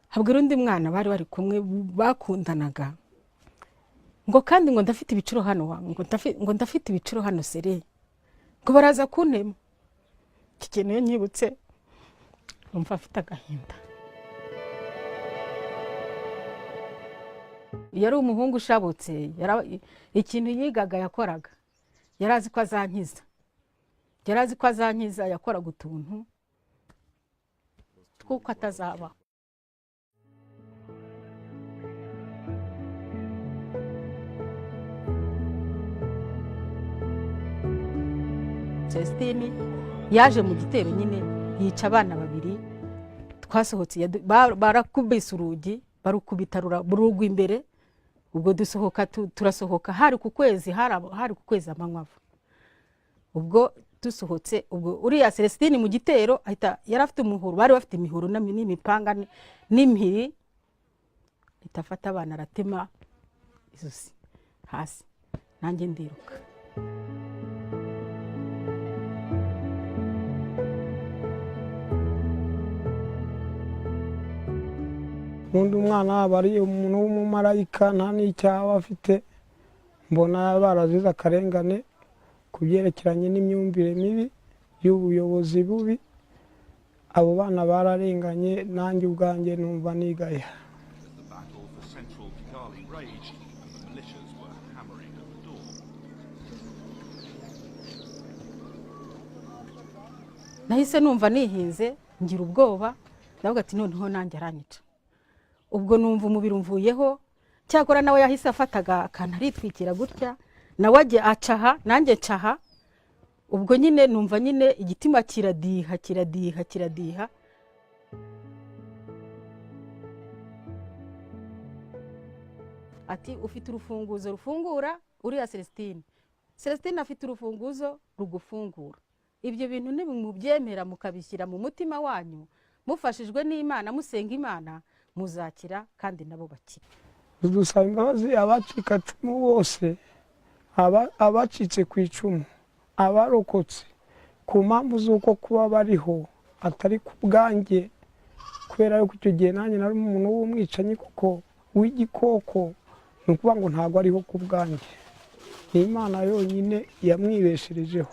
habwira undi mwana bari kumwe bakundanaga ngo kandi ngo ndafite ibiciro hano ngo ndafite ibiciro hano sere ngo baraza kuntema. Ikintu iyo nyibutse numva afite agahinda. Yari umuhungu ushabutse, ikintu yigaga yakoraga, yarazi ko azankiza, yakoraga utuntu twuko atazaba. Celestine yaje mu gitero nyine yica abana babiri. Twasohotse barakubise urugi barukubita rurugu imbere. Ubwo dusohoka turasohoka hari ku kwezi amanywavu. Ubwo dusohotse ubwo uriya Celestine mu gitero ahita yarafite umuhoro, bari bafite imihoro n'imipanga n'impiri, itafata abana aratema izosi hasi, nanjye ndiruka. Undi umwana bari umuntu w'umumarayika nta n'icyaha afite, mbona baraziza akarengane kubyerekeranye n'imyumvire mibi y'ubuyobozi bubi. Abo bana bararenganye, nanjye ubwanjye numva nigaya. Nahise numva nihinze, ngira ubwoba, ndavuga ati noneho nanjye aranyica. Ubwo numva umubiri umvuyeho, cyakora nawe yahise afataga akantu aritwikira gutya, nawe ajye acaha nanjye ncaha. Ubwo nyine numva nyine igitima kiradiha. Ati ufite urufunguzo rufungura uriya Celestine afite urufunguzo rugufungura. Ibyo bintu nimubyemera mukabishyira mu mutima wanyu, mufashijwe n'Imana, musenga Imana, muzakira kandi nabo bakira. Dusaba imbabazi abacikacumu bose, abacitse ku icumu, abarokotse ku mpamvu z'uko kuba bariho atari ku bwanjye, kubera yuko icyo gihe nanjye nari umuntu w'umwicanyi kuko w'igikoko, ni ukuvuga ngo ntabwo ariho ku bwanjye, ni Imana yonyine yamwibesherejeho.